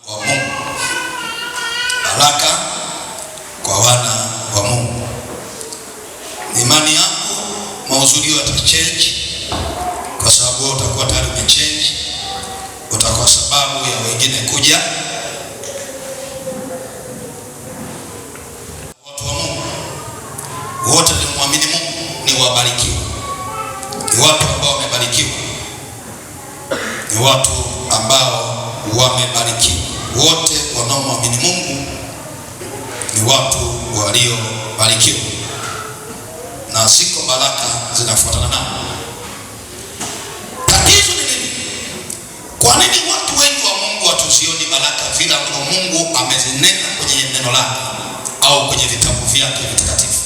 wa Mungu. Baraka kwa wana wa Mungu. Imani yako mauzuri yatachange kwa sababu wewe utakuwa tayari umechange. Utakuwa sababu ya wengine kuja. Watu wa Mungu wote ni muamini Mungu ni wabarikiwa. Ni watu ambao wamebarikiwa. Ni watu ambao wamebarikiwa. Wote wanaomwamini Mungu ni watu waliobarikiwa. Na siko baraka zinafuatana nao. Tatizo ni nini? Kwa nini watu wengi wa Mungu hatuzioni baraka vile ambavyo Mungu amezinena kwenye neno lake au kwenye vitabu vyake vitakatifu?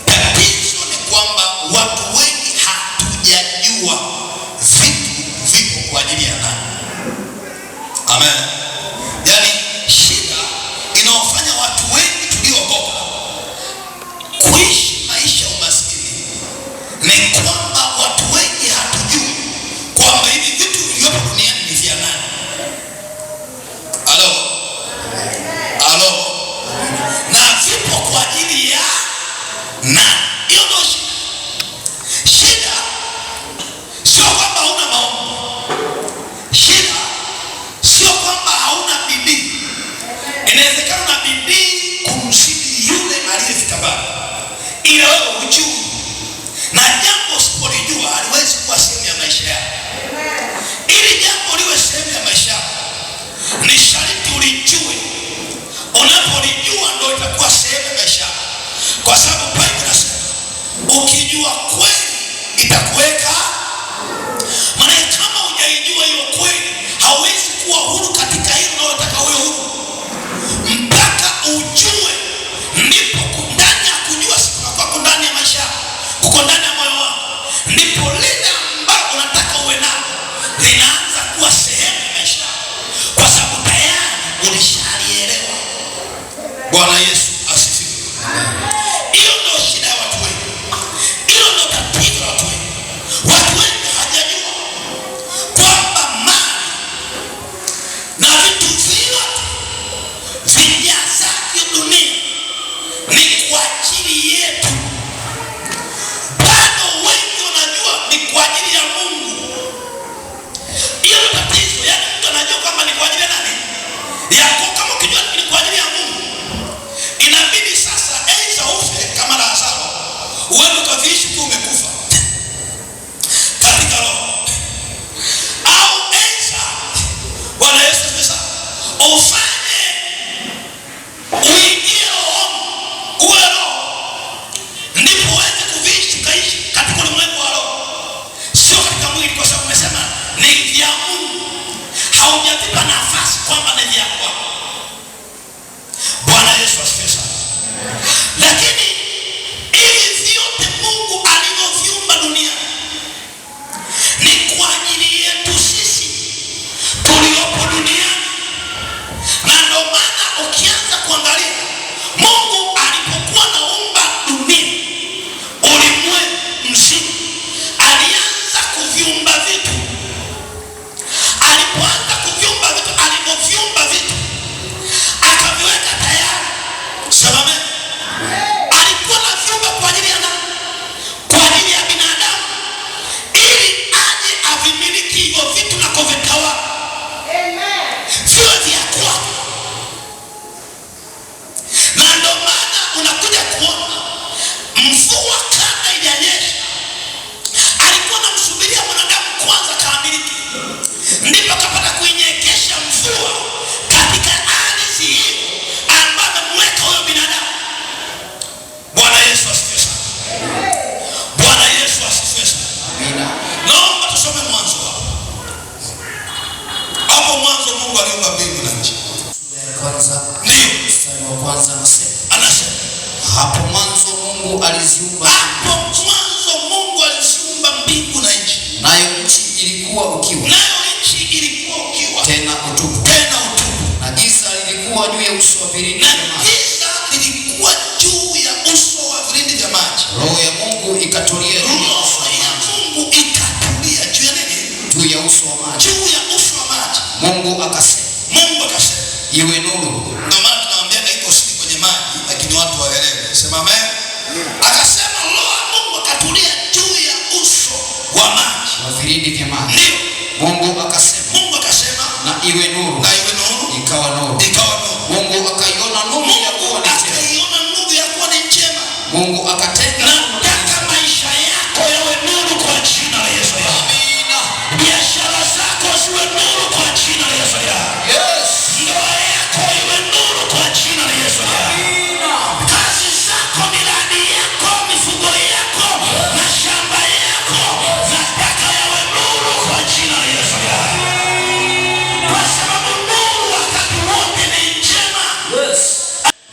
Tatizo ni kwamba watu wengi hatujajua vitu vipo kwa ajili ya nani. Amen. Yaani shida inaofanya watu wengi tuliokoka kuishi maisha umaskini ni kwamba watu wengi hatujui kwamba hivi vitu vilivyopo duniani ni vya nani. Halo? Halo? Na vipo kwa ajili ya nani? Hiyo ndio shida. Shida sio kwamba hauna maombi. Shida sio kwamba hauna bidii. Inawezekana na bidii kumzidi yule aliyefika mbali, ila wewe hujui. Na jambo usipolijua haliwezi kuwa sehemu ya maisha yako. Ili jambo liwe sehemu ya maisha yako ni sharti ulijue. Unapolijua ndio itakuwa sehemu ya maisha yako. Kwa sababu Biblia inasema ukijua kweli itakuweka. Maana kama hujaijua hiyo kweli hauwezi kuwa huru katika hilo unalotaka uwe huru. Mpaka ujue, ndipo ndani ya kujua siku kwako ndani ya maisha yako, uko ndani ya moyo wako, ndipo lile ambalo unataka uwe nalo linaanza kuwa sehemu ya maisha yako, kwa sababu tayari ulishalielewa. Bwana Yesu asifiwe. Hiyo ndio shida ya watu wengi. Hiyo ndio tatizo la watu wengi. Watu wengi hawajajua kwamba mali na vitu vyote vijazavyo dunia ni kwa ajili yetu. Bado wengi wanajua ni kwa ajili ya Mungu. Hiyo ndio tatizo. Yaani mtu anajua kwamba ni kwa ajili ya nani? Yako. Kama ukijua ni kwa ajili ya Mungu, inabidi sasa aidha ufe kama Lazaro, uende ukaviishi tu umekufa katika roho, au aidha Bwana Yesu pesa ufanye uingie roho, uwe roho, ndipo uweze kuviishi ukaishi katika ulimwengu wa roho, sio katika mwili, kwa sababu umesema ni vya Mungu. Haujavipa nafasi kwamba ni vya kwako. Bwana Yesu asifiwe sana. Lakini hivi vyote Mungu alivyoviumba duniani ni kwa ajili yetu sisi tuliopo duniani. Na ndio maana ukianza kuangalia Mungu alipokuwa anaumba dunia, ulimwengu mzima, alianza kuviumba vitu. Alipoanza kuviumba vitu, alipoviumba vitu akaviweka tayari. Sema amen. Alikuwa na viumba kwa ajili ya nani? Kwa ajili ya binadamu, ili aje avimiliki hivyo vitu na kuvitawala. Amen. Viwe vya kwake. Na ndio maana unakuja kuona mvua kabla haijanyesha, alikuwa anamsubiria mwanadamu kwanza kaamiliki, ndipo akapata kuinyekesha mvua katika ardhi hiyo ambayo amemweka huyo binadamu. Bwana Yesu asifiwe sana. Bwana Yesu asifiwe sana. Amina. Naomba tusome Mwanzo hapo. Hapo mwanzo Mungu aliumba mbingu na nchi. Kwanza ndio mstari wa kwanza anasema hapo mwanzo Mungu aliziumba. Hapo mwanzo Mungu aliziumba mbingu na nchi. Nayo nchi ilikuwa ukiwa. Nayo nchi ilikuwa ukiwa. Tena utupu. Tena utupu. Na giza lilikuwa juu ya uso wa vilindi vya maji. Giza lilikuwa juu ya uso wa vilindi vya maji. Roho ya Mungu ikatulia juu ya uso wa maji. Roho ya Mungu ikatulia juu ya nini? Juu ya uso wa maji. Juu ya uso wa maji. Mungu akasema. Mungu akasema Iwe nuru. Ndio maana tunawaambia iko siri kwenye maji, lakini watu waelewe. Sema amen. Akasema Roho Mungu akatulia juu ya uso wa maji, wa vilindi vya maji. Ndio. Mungu akasema. Mungu akasema na iwe nuru. Na iwe nuru. Ikawa nuru. Ikawa nuru. Mungu akaiona nuru ya kuwa ni njema. Akaiona nuru ya kuwa ni njema. Mungu akatenga. Nataka maisha yako yawe nuru kwa jina la Yesu. Amina. Biashara zako ziwe nuru kwa jina la Yesu. Yes. Ndoa yako iwe nuru kwa jina la Yesu. Amina. Kazi zako, miradi yako, mifugo yako na shamba yako nataka yawe nuru kwa jina la Yesu. Kwa sababu nuru wakati wote ni njema. Yes.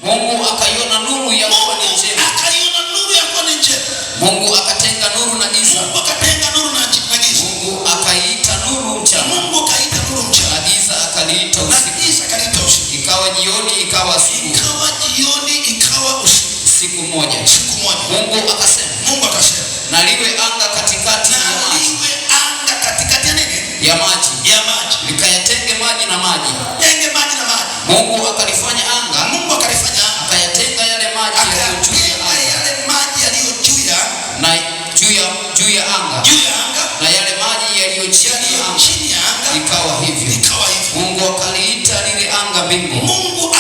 Mungu akaiona nuru ya kuwa ni njema. Akaiona nuru ya kuwa ni njema. Mungu akatenga nuru na giza. Mungu akatenga nuru na giza. Mungu akaiita nuru mchana. Mungu akaita nuru mchana. Na giza akaliita usiku. Na giza akaliita usiku. Ikawa jioni, ikawa asubuhi. Ikawa jioni, ikawa usiku. Siku moja. Siku moja. Mungu akasema. Mungu akasema. Na liwe anga katikati ya maji. Liwe anga katikati ya nini? Ya maji. Ya maji. Likayatenge maji na maji. Tenge maji na maji. Mungu akalifanya anga. Mungu akalifanya anga. Akayatenga yale maji yaliyo juu ya anga. Yale maji yaliyo juu ya na juu ya anga. Juu ya anga. Na yale maji yaliyo chini ya anga. Ikawa hivyo. Ikawa hivyo. Mungu akaliita lile anga mbingu. Mungu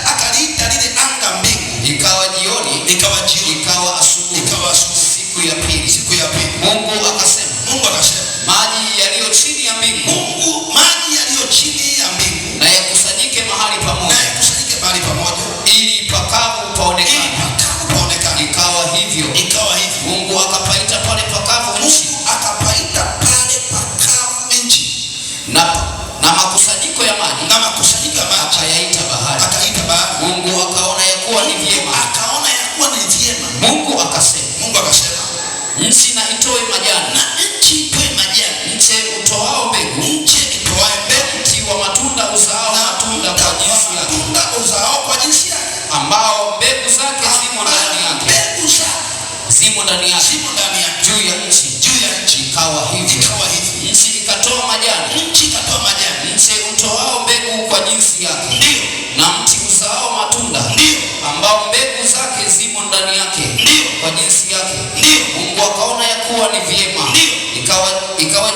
akaliita lile anga mbingu. Ikawa jioni, ikawa jioni, ikawa asubuhi, ikawa asubuhi. Siku ya pili. Siku ya pili. Mungu akasema. Mungu akasema. Maji yaliyo chini ya mbingu. Mungu, maji yaliyo chini ya mbingu. Na yakusanyike mahali pamoja. Na yakusanyike mahali pamoja. Ili pakavu paonekane. Ili pakavu paonekane. Ikawa hivyo. Ikawa hivyo. Mungu akapaita pale pakavu nchi. Akapaita pale pakavu nchi. Na makusanyiko ya maji. Na makusanyiko ya maji. Akayaita bahari. Akaita bahari. Mungu akaona ya kuwa ni vyema. Akaona ya kuwa ni vyema. Mungu akasema. Mungu akasema. Nchi na itoe majani. Na nchi itoe majani. Mche utoao mbegu. Mche itoae mbegu. Mti wa matunda uzaao matunda kwa jinsi yake. Matunda uzaao kwa jinsi yake. Ambao mbegu zake zimo ndani yake. Mbegu zake zimo ndani yake. Zimo ndani yake. Juu ya nchi. Juu ya nchi. Ikawa hivyo. Ikawa hivyo. Nchi ikatoa majani. Nchi ikatoa majani. Mche utoao mbegu kwa jinsi yake. Ndio. Na mti uzaao matunda. Ndio. Ambao mbegu zake zimo ndani yake. Ndio. Kwa jinsi yake. Ndio. Mungu akaona ya kuwa ni vyema. Ndio. Ikawa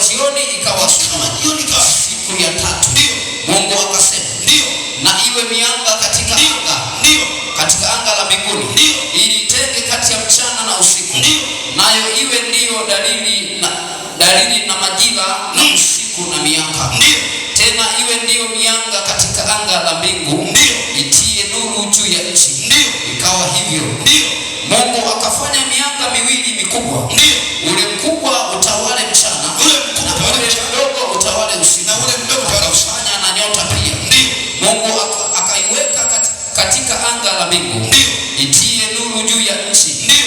jioni, ikawa asubuhi. Jioni, ikawa siku ya tatu. Ndio. Mungu akasema. Ndio. Na iwe mianga katika anga. Ndio. Katika anga la mbinguni. Ndio. Ili itenge kati ya mchana na usiku. Ndio. Nayo iwe ndiyo dalili na majira na usiku na miaka. Ndio. Tena iwe ndiyo mianga katika anga la mbingu. Ndio. Itie nuru juu ya nchi. Ndio. Ikawa hivyo. Ndio. Mungu akafanya mianga miwili mikubwa. Ndio. Ule mkubwa utawale mchana. Ule mkubwa na ule mdogo utawale usiku. Na ule mdogo utawale usiku. Akafanya na nyota pia. Ndio. Mungu akaiweka katika anga la mbingu. Ndio. Itie nuru juu ya nchi. Ndio.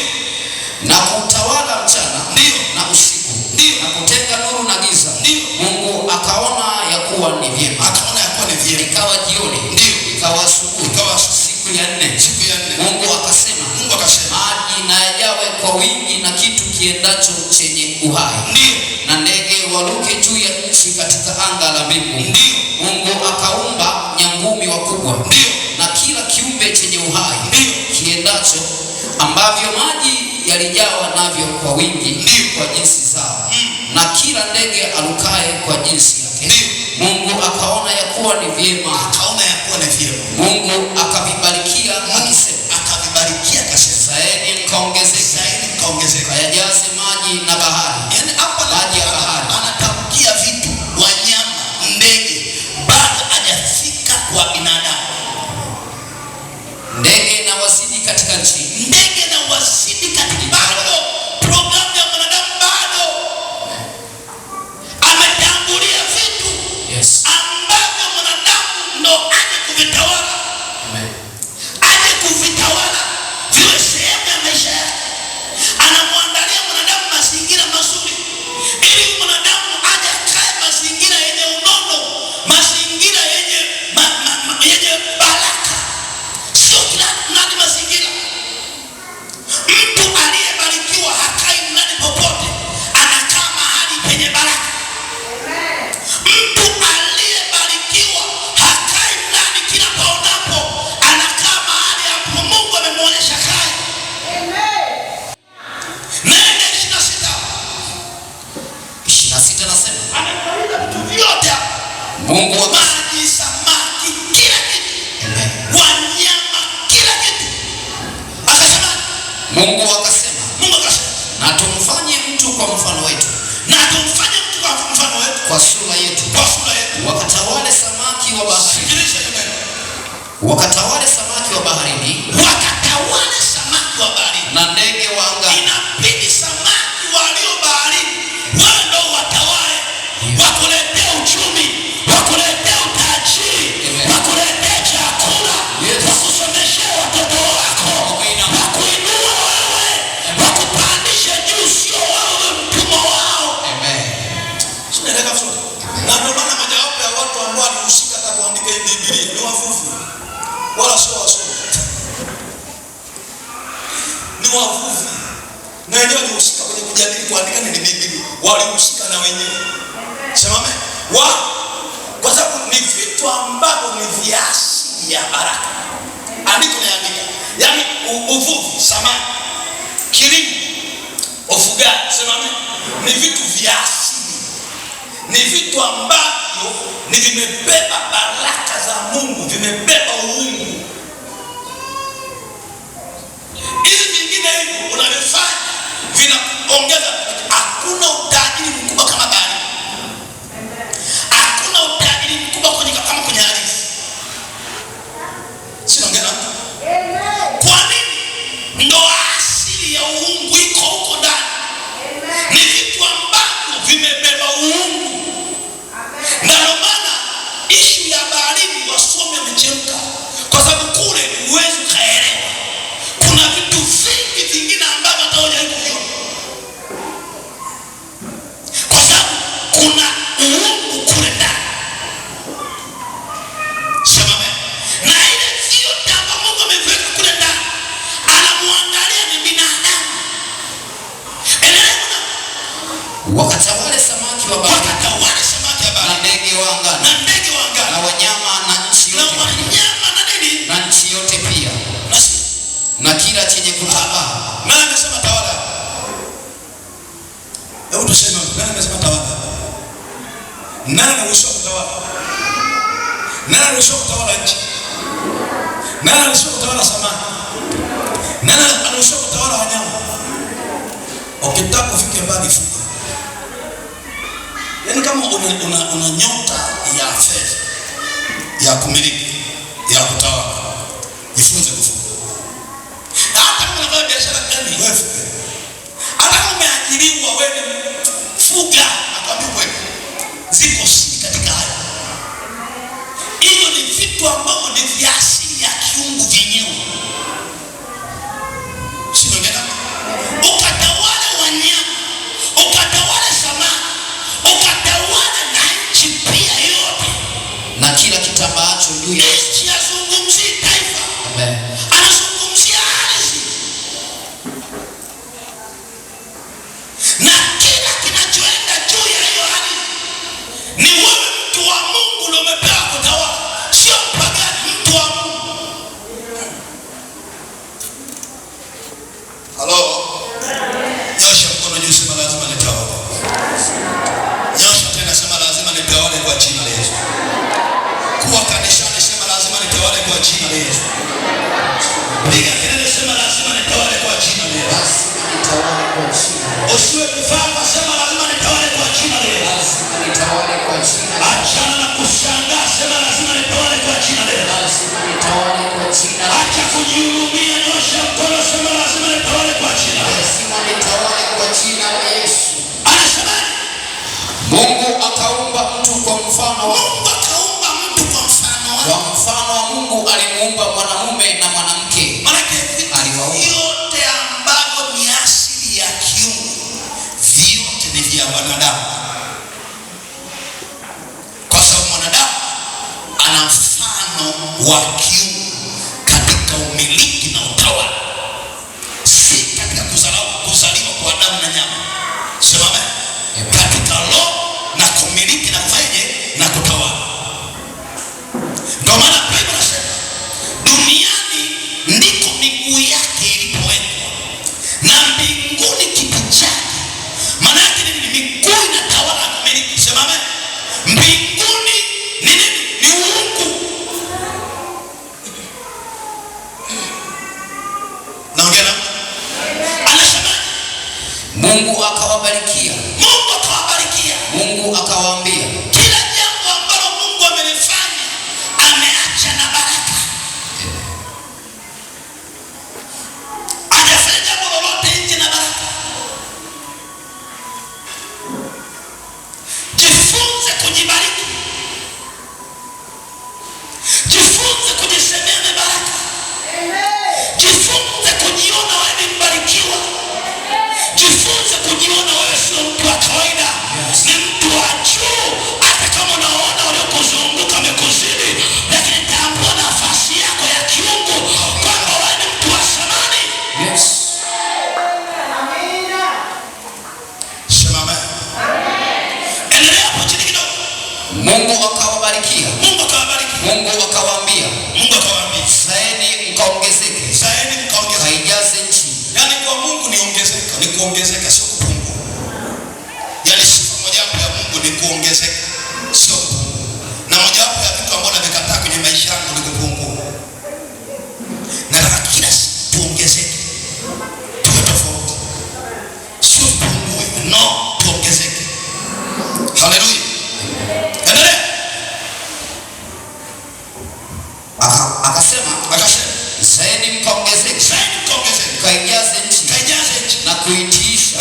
Na kutawala mchana. Ndio. Na usiku. Ndio. Na kutenga nuru na giza. Ndio. Mungu akaona ya kuwa ni vyema. Akaona ya kuwa ni vyema. Ikawa jioni. Ndio. Ikawa asubuhi. Ikawa asubuhi. Siku ya nne. Siku ya nne. Mungu akasema. Mungu akasema. Maji na yajawe kwa wingi na kitu kiendacho chenye uhai. Ndio. Na ndege waruke juu ya nchi katika anga la mbingu. Ndio. Mungu akaumba nyangumi wakubwa. Ndio. Na kila kiumbe chenye uhai. Ndio. Kiendacho ambavyo maji yalijawa navyo kwa wingi. Ndio. Kwa jinsi zao. Na kila ndege arukaye kwa jinsi yake. Ndio. Mungu akaona ya kuwa ni vyema. Akaona ya kuwa ni vyema. Mungu akavibarikia akisema. Akavibarikia akasema. Zaeni mkaongezeke. Zaeni mkaongezeke. Kayajaze maji na bahari. Yaani hapa maji ya bahari. Anatamkia vitu, wanyama, ndege, bado hajafika kwa binadamu. Ndege na wazidi katika nchi. Ndege na wazidi katika bado. Programu ya mwanadamu bado. Ametangulia vitu. Yes. Ambavyo mwanadamu ndo aje kuvitawala. Amen. Mungu maji, samaki, kila kitu, wanyama, kila kitu. Akasema Mungu akasema na tumfanye mtu kwa mfano wetu, kwa sura yetu, wakatawale samaki wa baharini, na ndege wa angani. Inabidi samaki walio baharini wao ndio watawale, wakuletea uchumi, wakuletea utajiri, wakuletea chakula, wakusomeshe watoto wako, wakuinua wewe, wakupandishe juu, sio wewe mtumwa wao. Sinaeleka vizuri. Na ndio maana mojawapo ya watu ambao walihusika hata kuandika hii Biblia ni wavuvi, wala sio wasomi. Ni wavuvi. Na wenyewe walihusika kwenye kujadili kuandika ni Biblia. Walihusika na wenyewe. Sema amen. Kwa sababu ni vitu ambavyo ni viasili ya baraka. Andiko linaandika. Yaani uvuvi, samaki, kilimo, ufugaji, sema amen. Ni vitu viasili. Ni vitu ambavyo ni vimebeba baraka za Mungu, vimebeba uungu. Hizi vingine hivi unavifanya vinaongeza. Hakuna utajiri mkubwa kama bahari. Hakuna utajiri mkubwa kama kwenye ardhi. Sinaongea na mtu. Kwa nini? Ndo asili ya uungu iko huko ndani. Ni vitu ambavyo vimebeba uungu. Na ndio maana ishu ya baharini wasomi wamechemka, kwa sababu kule huwezi kaelewa. Kuna vitu vingi vingine ambavyo hata hujaweza kuviona, kwa sababu kuna uungu kule ndani. Sema amen. Na ile vyote ambavyo Mungu ameviweka kule ndani, anamwangalia ni binadamu. Endelea. Wakatawale samaki wa baharini, na ndege wa angani, na wanyama na nchi yote, na nchi yote pia, na kila chenye kutambaa. Nani amesema tawala? Hebu tuseme, nani amesema tawala? Nani anaruhusiwa kutawala? Nani anaruhusiwa kutawala nchi? Nani anaruhusiwa kutawala samaki? Nani anaruhusiwa kutawala wanyama? Ukitaka kufika mbali fuka. Yaani kama una nyota ya fedha, ya kumiliki, ya kutawala, jifunze kufuga. Hata kama unafanya biashara gani wewe fuga. Hata kama umeajiriwa wewe fuga, nakwambia kweli. Ziko siri katika haya. Hiyo ni vitu ambavyo ni vya asili ya kiungu vyenyewe. Sinaongea. Ukatawale wanyama, ukatawale samaki, ukatawale na nchi pia yote, na kila kitambaacho juu ya nchi. Yazungumzia taifa. Amen. Anazungumzia ardhi. Na kila kinachoenda juu ya hiyo ardhi. Ni wewe mtu wa Mungu ndio umepewa kutawala, sio mpagani, mtu wa Mungu. Halo. Nyosha mkono juu, sema lazima nitawale. Nyosha tena, sema lazima nitawale kwa jina la Yesu. Kuwa kanisani, sema lazima nitawale kwa jina la Yesu. Piga kelele, sema lazima nitawale kwa jina la Yesu. Usiwe kufamba, sema lazima nitawale kwa jina la Yesu. Achana na kushangaa, sema lazima nitawale kwa jina la Yesu. Acha kujihurumia, nyosha mkono, sema lazima nitawale kwa jina la Yesu. Anasema Mungu akaumba mtu kwa mfano wa kwa mfano wa Mungu alimuumba mwanamume na mwanamke. Maana yote ambavyo ni asili ya kiungu, vyote ni vya wanadamu. Kwa sababu mwanadamu ana mfano wa kiungu katika umiliki na utawala, si katika kuzaliwa kwa damu na nyama. Sema amen. Katika roho na kumiliki na kufanyaje na kutawala. Ndio maana Biblia inasema duniani ndiko miguu yake ilipowekwa, na mbinguni kiti chake. Maana yake ni miguu inatawala na kumiliki. Sema amen. Mbinguni ni akawabarikia. Mungu akawaambia, kila jambo ambalo Mungu amelifanya ameacha na baraka. Hajafanya jambo lolote nje na baraka. Jifunze kujibariki. Jifunze kujisemea na baraka. Jifunze kujiona wewe ni mbarikiwa. Jifunze kujiona wewe sio mtu wa kawaida, ni mtu wa juu. Hata kama unaona waliokuzunguka wamekuzidi, lakini tambua nafasi yako ya kiungu kwamba wewe ni mtu wa thamani. Yes. Sema amen. Endelea hapo chini kidogo. Mungu akawabarikia. Mungu akawabariki. Mungu akawaambia, zaeni mkaongezeke. Kaijaze nchi. Yani kwa Mungu ni ongezeka, ni kuongezeka, sio kupungua. Yani sifa mojawapo ya Mungu ni kuongezeka, sio kupungua. Na mojawapo ya vitu ambavyo nimekataa kwenye maisha yangu ni kupungua. Nataka kila siku tuongezeke, tuwe tofauti, sio tupungue, no, tuongezeke. Haleluya. Endelea. Akasema zaeni mkaongezeke. Kaijaze nchi na kuitiisha.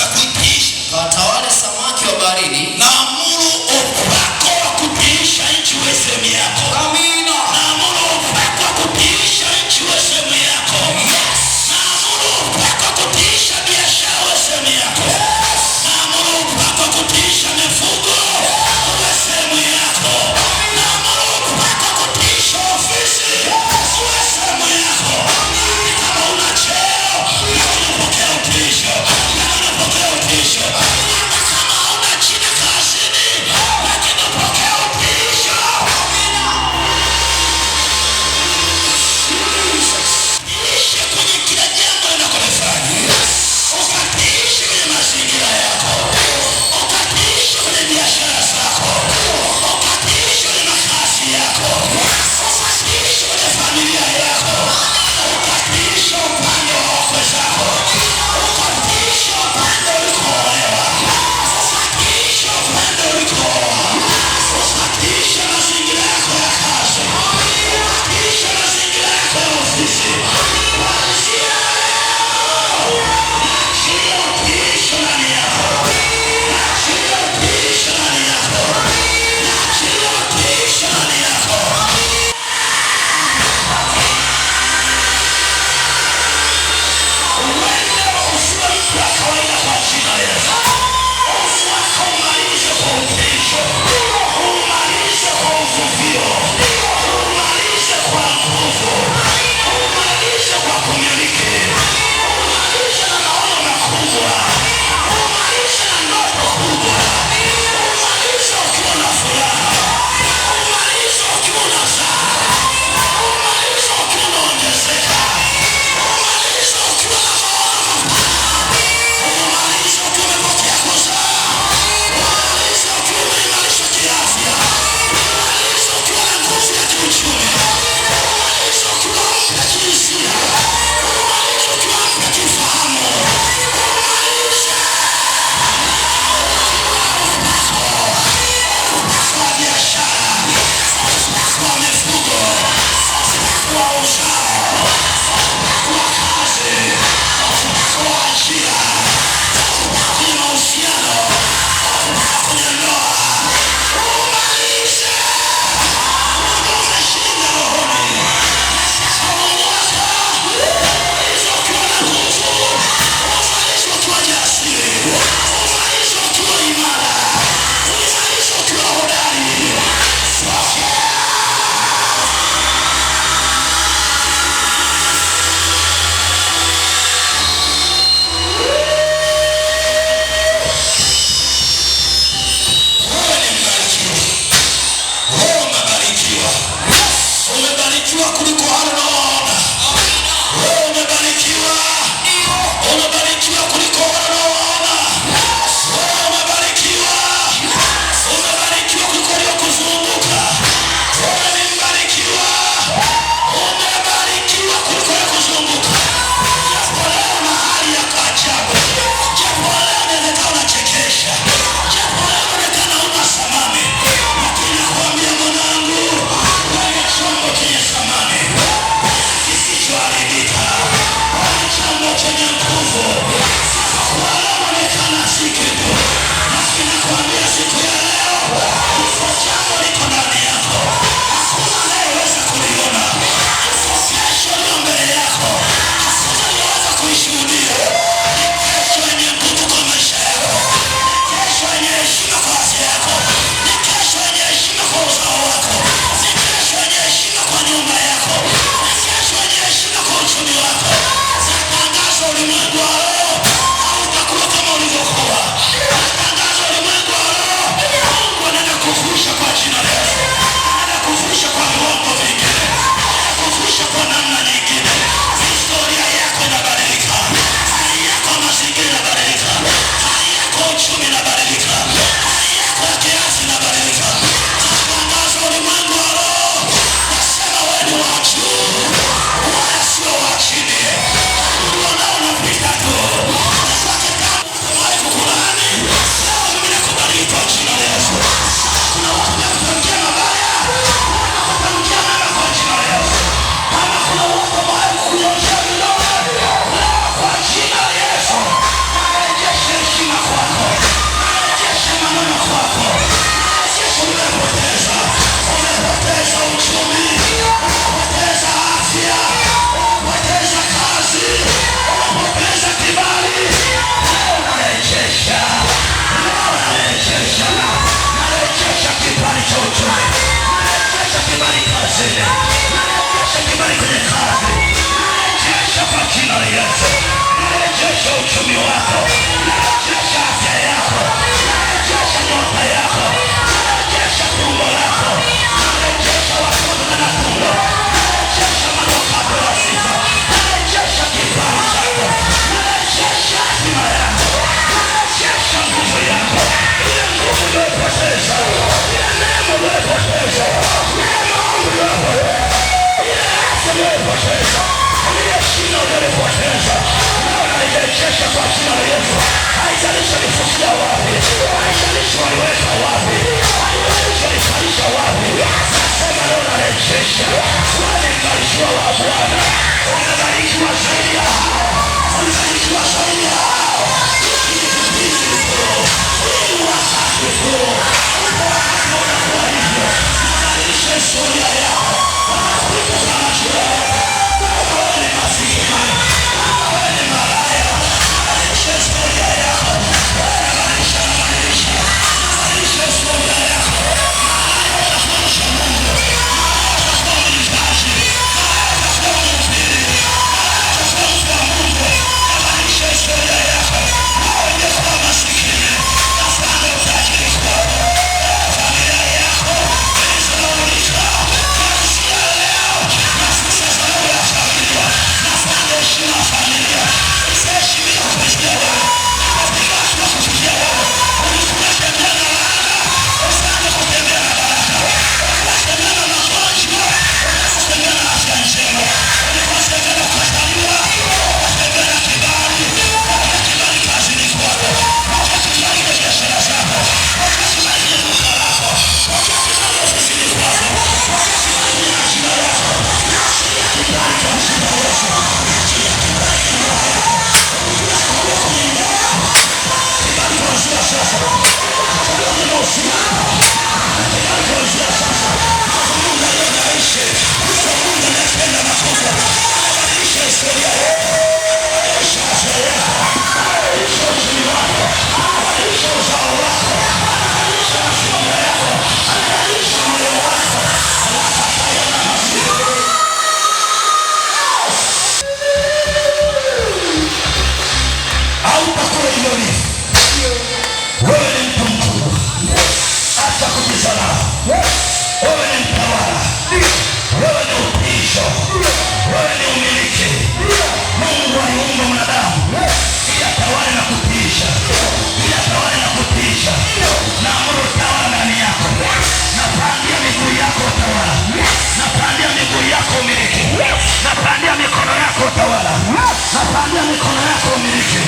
Kawatawale samaki wa baharini. Naamuru upako wa kutiisha nchi uwe sehemu yako. Amina. Naamuru upako wa kutiisha nchi uwe sehemu yako. Yes. Naamuru upako wa kutiisha biashara uwe sehemu yako. Yes. Naamuru upako wa kutiisha mifugo uwe sehemu yako. Naamuru upako wa kutiisha ofisi uwe sehemu yako. Kama una cheo, unapokea utiisho. Unapokea utiisho. Kama hauna jina kazini, lakini unapokea utiisho. Ishi kwenye kila jambo unakolifanya. Ukatiishi kwenye mazingira yako. Ukatiishi kwenye biashara zako. Ukatiishi kwenye makazi yako. Ukatiishi kwenye familia yako. Ukatiishi upande wa wakwe zako. Ukatiishi upande ulikoolewa. Ukatiishi upande ulikooa. Ukatiishi mazingira yako ya kazi. Ukatiishi mazingira yako ya ofisi. Japo leo inawezekana unacheka uchumi wako, narejesha afya yako, narejesha nyota yako, narejesha tumbo lako, narejesha watoto na tumbo, narejesha manukato ya sifa, narejesha kipaji chako, narejesha hatima yako, narejesha nguvu yako, ile nguvu uliyopoteza, ile neema uliyopoteza, neema uliyopoteza, ile afya uliyopoteza, ile shina uliyopoteza, narejesha kwa jina la Yesu. Haijalishi ulifikia wapi, haijalishi waliweka wapi, haijalishi walifanyisha wapi, nasema leo narejesha. Wale mbarikiwa wa Bwana, wamebarikiwa zaidi ya hao, wamebarikiwa zaidi ya hao. Hii wakati huu, wakati unakuwa hivyo, unabadilisha historia yako, unapita kwa majira yako. Wewe ni masikini, wewe ni malaya, unabadilisha historia yako. Unabadilisha historia yako. Malaya utakuwa Mungu, malaya utakuwa mwizaji, malaya utakuwa mhubiri, malaya utakuwa mtu wa Mungu. Unabadilisha historia yako. Wewe ungekuwa masikini, nafanya utajiri kwako. Familia yako ilizoulika kuanzia leo, nafusha sababu ya familia, nafanya heshima ya familia, isiheshimiwa kupitia wewe, napiga hatua kupitia wewe. Ulikuwa tembea na laana, usianze kutembea na baraka. Ulikuwa tembea na magonjwa, unaanza kutembea na afya njema. Ulikuwa tembea na kukataliwa, unatembea na kibali. Pokea kibali kazini kwako, pokea kibali kwa biashara zako, pokea kibali kwenye duka lako, pokea kibali ofisini kwako, pokea kibali kwenye ajira yako. Naachilia kibali kwa jina la Yesu. Naachilia kibali kwa ndoa yako, kibali kwenye ndoa yako, kibali kuanzia sasa, kibali kwenye mahusiano yako, kibali kuanzia sasa. Mungu anaishi, Mungu anatenda makubwa, anabadilisha historia yako, anabadilisha afya yako, anabadilisha uchumi wako, anabadilisha uzao wako, anabadilisha masomo yako, anabadilisha moyo wako. Anakataya na hasira. Hautakuwa hivyo hivi. Wewe ni mtu mkubwa, acha kujidharau. Wewe ni mtawala, wewe ni utisho, wewe ni umiliki. Mungu aliumba mwanadamu ili atawale na kutisha, ili atawale na kutisha. Naamuru utawala ndani yako, napandia miguu yako utawala, napandia miguu yako umiliki, napandia mikono yako utawala, napandia mikono yako umiliki,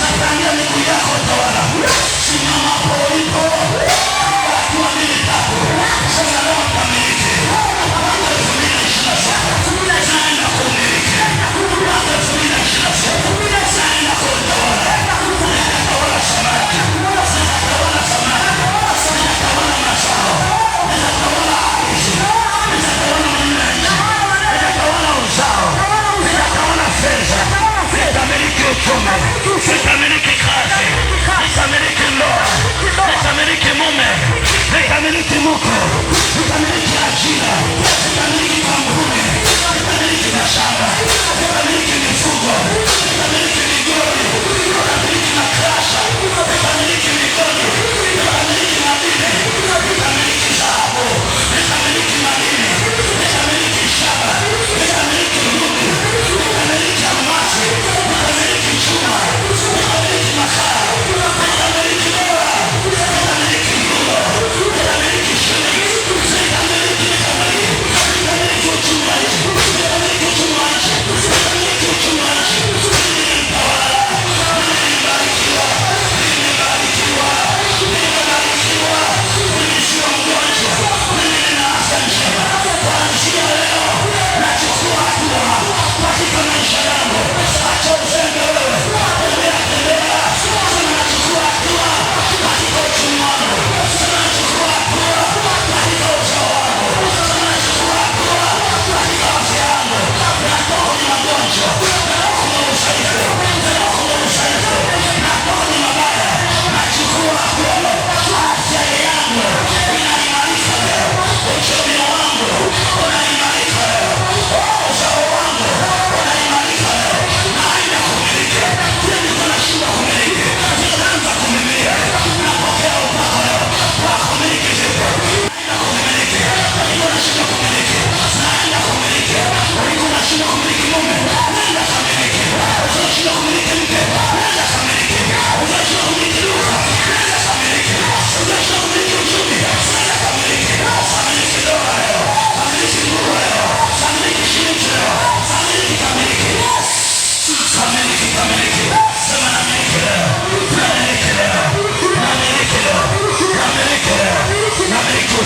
napandia miguu yako utawala. Simama hapo ulipo, watu wa mbili tatu, sema leo nitamiliki. Mwaka 2026 naenda kumiliki, mwaka 2026 naenda kutawala, nitatawala samaki, nitatawala samaki, nitatawala mazao, nitatawala ardhi, nitatawala mwananchi, nitatawala uzao, nitatawala fedha, nitamiliki uchumi, nitamiliki kazi, nitamiliki ndoa, nitamiliki mume, nitamiliki mke, nitamiliki ajira, nitamiliki kampuni, nitamiliki mashamba, nitamiliki mifugo, nitamiliki migodi, nitamiliki makrasha, nitamiliki migodi, nitamiliki madini, nitamiliki dhahabu, nitamiliki madini, nitamiliki shamba, nitamiliki ngumi, nitamiliki almasi, nitamiliki chuma, nitamiliki makaa, nitamiliki dola, nitamiliki euro, nitamiliki shilingi, nitamiliki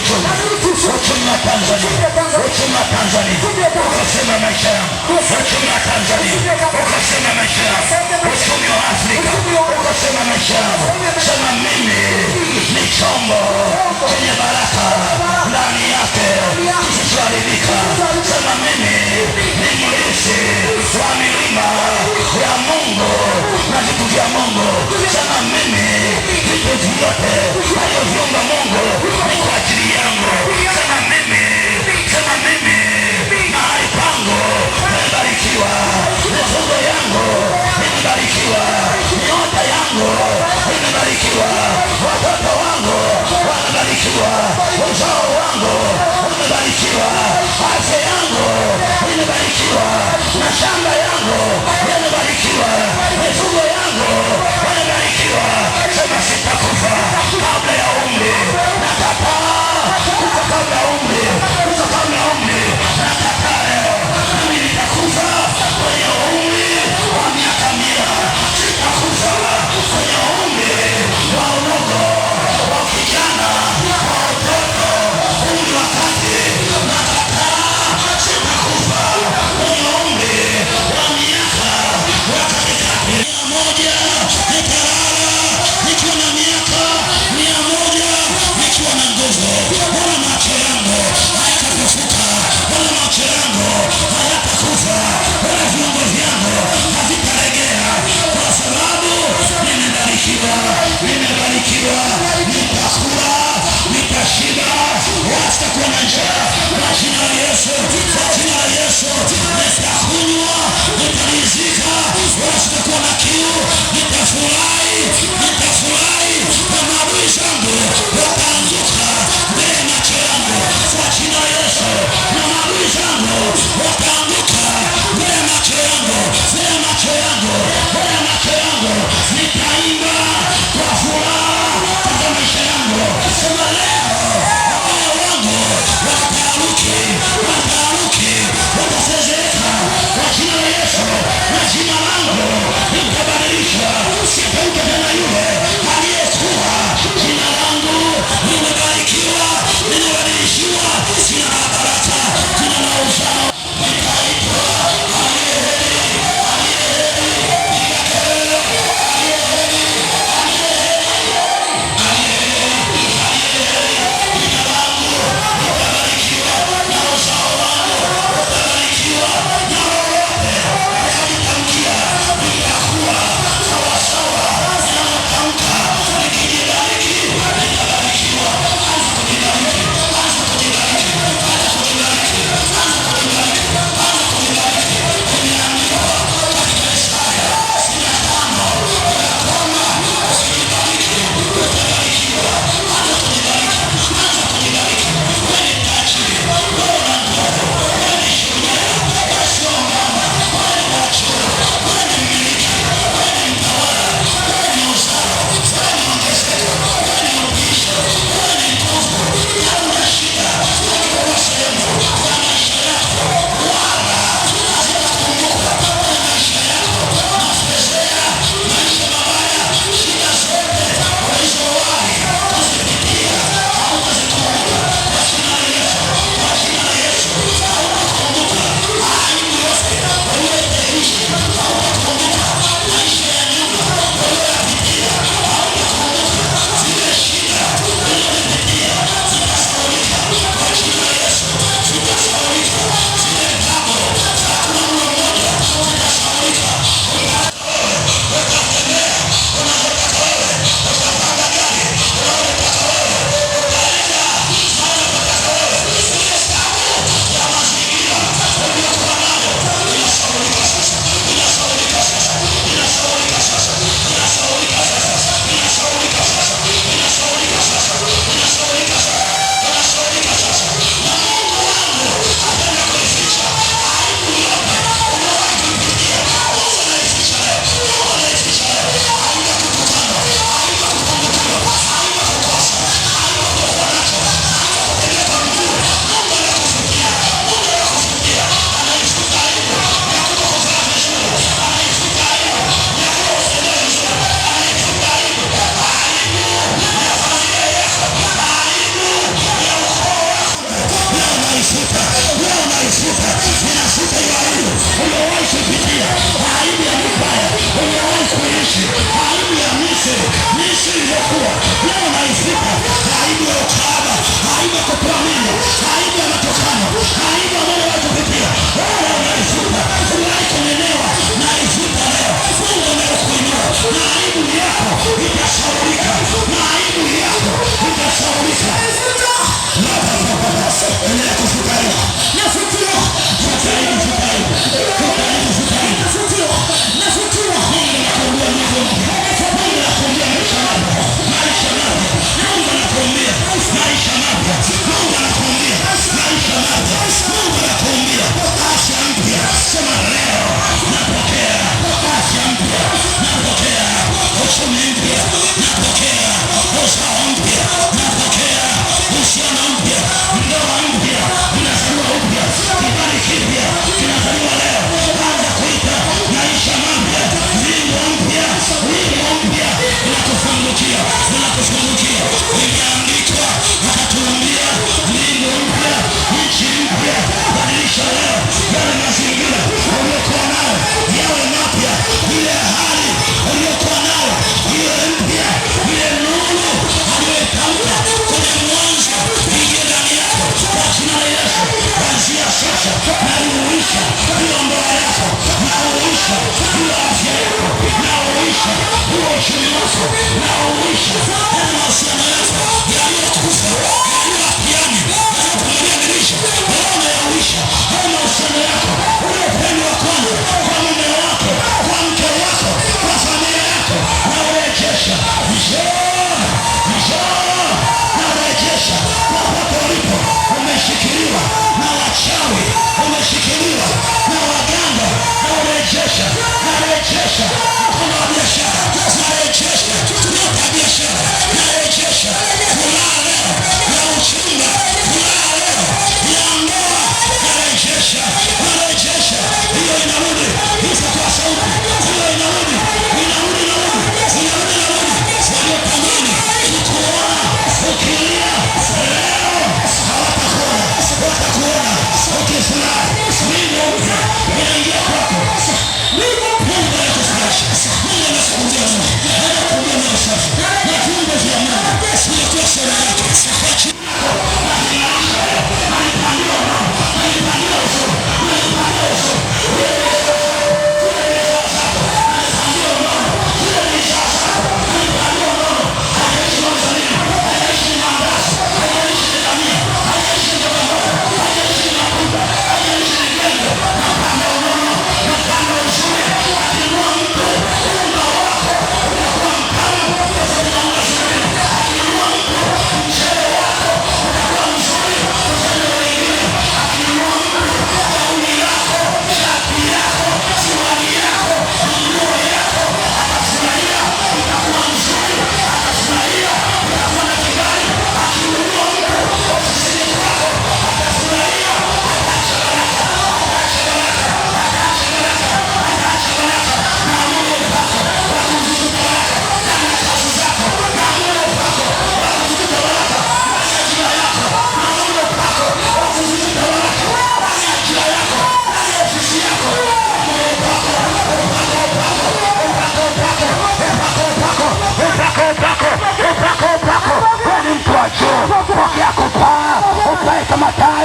uchumi wa Tanzania, uchumi wa Tanzania, ukasema maisha yangu, uchumi wa Tanzania, ukasema maisha yangu, uchumi wa Afrika, ukasema maisha yangu. Sema mimi ni chombo chenye baraka ndani yake kisichoharibika. Sema mimi ni mlisi wa milima ya Mungu na vitu vya Mungu. Sema mimi vitu vyote alivyoviumba Mungu ni kwa ajili yangu. Sema mimi mahali pangu nimebarikiwa, mifugo yangu imebarikiwa, nyota yangu imebarikiwa, watoto wangu wamebarikiwa, uzao wangu umebarikiwa, afya yangu imebarikiwa, na shamba yangu imebarikiwa, mifugo yangu imebarikiwa. Sema sitakufa kabla ya umri. Nakataa kufa kabla ya umri, kufa kabla ya umri. Nakataa leo, mimi nitakufa kwenye umri wa miaka 100. Sitakufa kwenye umri wa udogo, wa kijana, wa utoto, umri wa kati. Nakataa, sitakufa kwenye umri wa miaka ya katikati. 100 nitalala nikiwa na miaka 100 nikiwa na nguvu. Ona macho yangu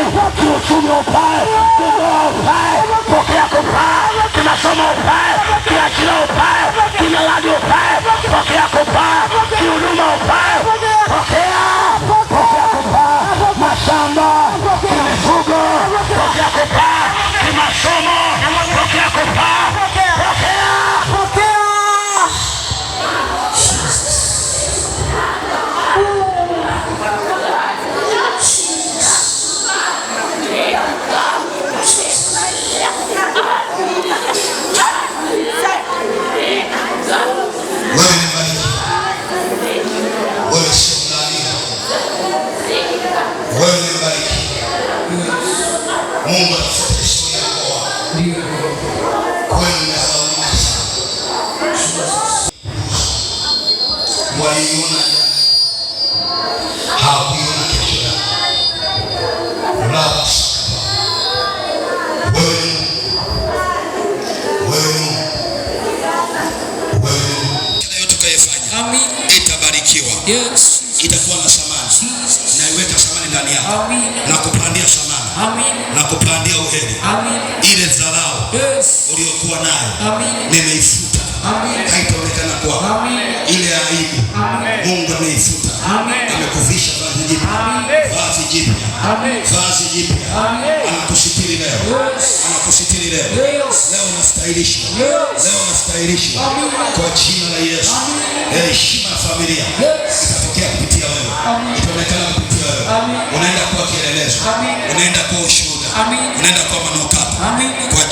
upae, kiuchumi upae, kindoa upae, pokea kupaa, kimasomo upae, kiajira upae, kimiradi upae, pokea kupaa, kihuduma upae, pokea kupaa, mashamba, mifugo, pokea kupaa, kimasomo, pokea kupaa, pokea. Mungu atafuta historia yako. Kwenda waliona hawakuiona kesho yako. Kila yote tukayefanya itabarikiwa. Itakuwa na thamani. Naiweka thamani ndani yako. Na kupandia thamani. Na kupandia uheri. Ile dharau uliyokuwa nayo nimeifuta. Haitaonekana kwako. Ile aibu Mungu ameifuta. Amekuvisha vazi jipya. Vazi jipya. Vazi jipya. Anakusitiri leo. Anakusitiri leo. Leo unastahilishwa. Leo unastahilishwa kwa jina la Yesu. Heshima ya familia itatokea kupitia wewe. Itaonekana kupitia wewe. Unaenda kuwa kielelezo. Unaenda kuwa ushuhuda. Unaenda kuwa manukato kwa